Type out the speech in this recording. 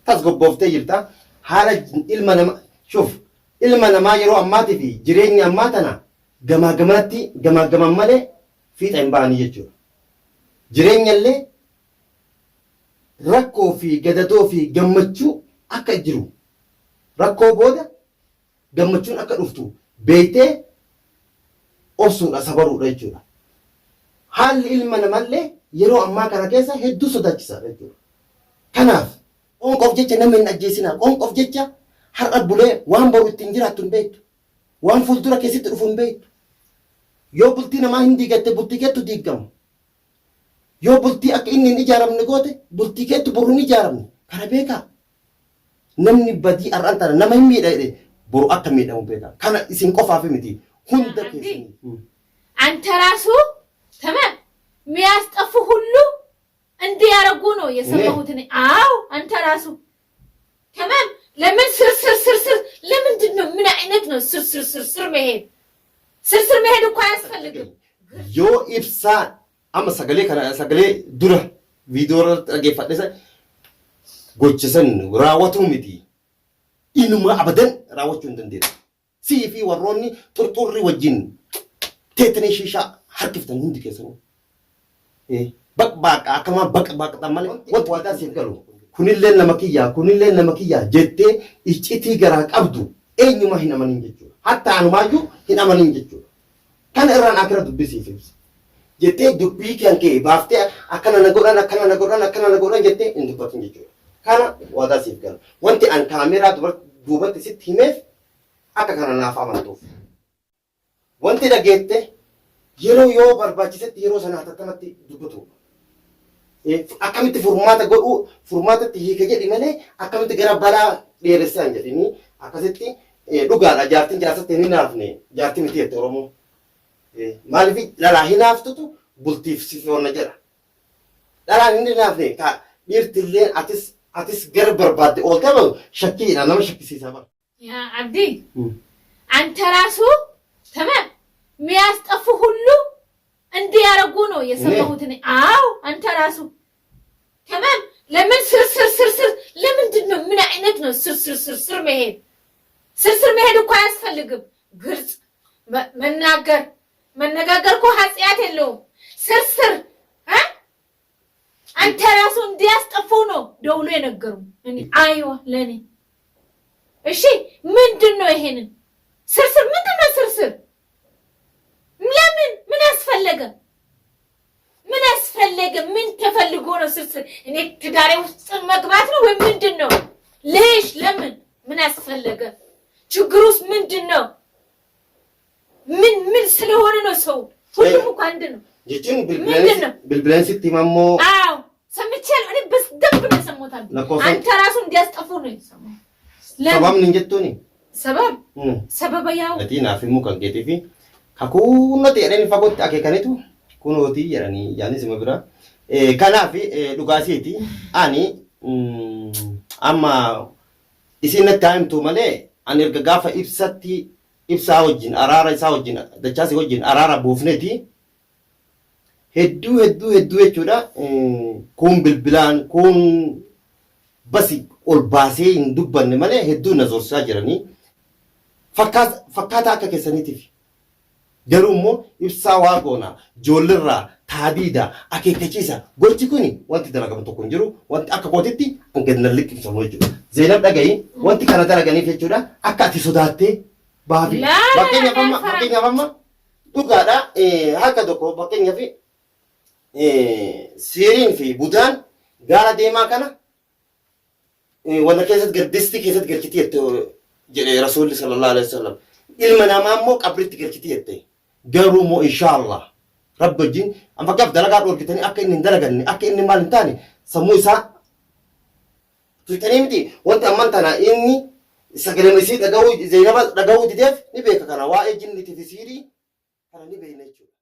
tasgabboftee jirta haala ilma nama shuf ilma namaa yeroo ammaatii fi jireenya ammaa tana gamaa gaman malee fiixa hin ba'anii jechuudha. Jireenyallee rakkoo fi gadadoo fi gammachuu akka jiru rakkoo booda gammachuun akka dhuftu beeytee obsuudha sabaruudha jechuudha. Haalli ilma namallee yeroo ammaa kana keessa hedduu sodaachisaadha jechuudha. Kanaaf qoonqoof jecha nama hin ajjeesinaa. Qoonqoof jecha har'a bulee waan boru ittiin jiraattu hin beektu. Waan fuuldura keessatti dhufu hin beektu. Yoo bultii namaa hin diigatte bultii keettu diigamu. Yoo bultii akka inni hin ijaaramne goote bultii keettu boru hin ijaaramne. Kana beekaa. Namni badii har'aan tana nama hin miidhagde boru akka miidhamu beekaa. Kana isin qofaaf miti. Hunda keessanii. አንተ ራሱ ተማም የሚያስጠፉ ሁሉ እንዲያረጉ ነው የሰማሁት እኔ። አዎ አንተ ራሱ ተማም ለምን ስር ለምንድን ነው? ምን አይነት ነው ስር መሄድ እኮ አያስፈልግም። ዮ ኢብሳ አማ ሰገሌ ዱራ ቪዲዮ ረገፈደሰ ጎችሰን ራወቱ ሚቲ ኢኑማ አበደን ራወቹ እንደንዴ ሲፊ ወሮኒ ጡርጡሪ ወጅን teetanii shishaa harkiftan hundi keessanuu baqbaaqa akkama baqbaaqxan malee wanti waadaa siif galu kunillee nama kiyyaa jettee iccitii garaa qabdu eenyuma hin amanin jechuudha. Hatta anumaayyuu hin amanin jechuudha. Kana irraan akira dubbisiif ibsa jettee dubbii kan kee baaftee akkana na godhan jettee hin dubbatin jechuudha. Kana waadaa siif galu. Wanti an kaameeraa duubatti sitti himeef akka kana naaf amantuuf. Wanti dhageette yeroo yoo barbaachisetti yeroo sana hatatamatti dubbatu. Akkamitti furmaatatti hiika jedhi malee akkamitti gara balaa dheeressaan jedhini akkasitti dhugaadha jaartiin jaarsatti hin naafne jaartii miti jette Oromoo. Maaliif dhalaa hin naaftutu bultiif sifoonna jedha. Dhalaan hin naafne dhiirtillee atis gara barbaadde ooltee bahu shakkiidha nama shakkisiisaa bara. Yaa Abdii አንተ ራሱ ተማም የሚያስጠፉ ሁሉ እንዲያረጉ ነው የሰማሁት እኔ። አዎ አንተ ራሱ ተማም ለምን ስር ለምንድን ነው? ምን አይነት ነው ስር መሄድ እኮ አያስፈልግም። ግልጽ መነጋገር እኮ ኃጢአት የለውም። ስር አንተ ራሱ እንዲያስጠፉ ነው ደውሎ የነገሩ እኔ። አይዋ ለኔ እሺ ምንድን ነው ይሄንን ስር ምንድን ነው ስር? ለምን ምን ያስፈልገ? ምን ተፈልጎ ነው ስር? እኔ ትዳሬ ውስጥ መግባት ነው ወይ ምንድን ነው? ለምን ምን ያስፈልገ? ችግሩስ ምንድን ነው? ምን ስለሆነ ነው? ሰው ሁሉም እኮ አንድ ነው። ጅጅን ብልብለን ስትማሞ አዎ ሰምቻለሁ። እኔ በደንብ ነው የሰማሁት። አንተ ራሱ እንዲያስጠፉ ነው የሰማሁት። ሰባም እንጀቶኒ sababa yaa'u ati naaf immoo kan keetii fi kakuunna ta'edhaan fagootti akeekanitu kunooti jedhanii yaadni sima bira. Kanaaf dhugaasiiti ani amma isin natti himtu malee ani erga gaafa ibsaa wajjin araara isaa wajjin dachaasii wajjin araara buufneeti hedduu jechuudha. Kun bilbilaan kun basi ol baasee hin dubbanne malee hedduu na zorsaa jiranii. Fakkaata akka keessaniitiif garuu immoo ibsaa waa goona joollirraa taadiidha akeekkachiisa gochi kuni wanti dalagamu tokko hin jiru. Wanti akka kootitti hangana liqimsamu jechuudha. Zeenab dhagayi wanti kana dalaganiif jechuudha akka ati sodaattee baafi. Fakkeenyaaf amma dhugaadha harka tokko fakkeenyaaf siiriin fi budaan gaara deemaa kana wanta keessatti gaddistii keessatti galchiti jette jedhe Rasuulli sallallahu alaihi wasallam. Ilma namaa immoo qabritti galchiti jette. Garuu immoo inshaallah rabbi wajjin fakkaaf dalagaa dhoorgitanii akka inni hin dalaganne akka inni maal hin taane sammuu isaa tuutanii miti. Wanti amman tana inni sagalee isii dhaga'uu Zeenaba dhaga'uu dideef ni beeka kana waa'ee jinniti fi siirii kana ni beekna jechuudha.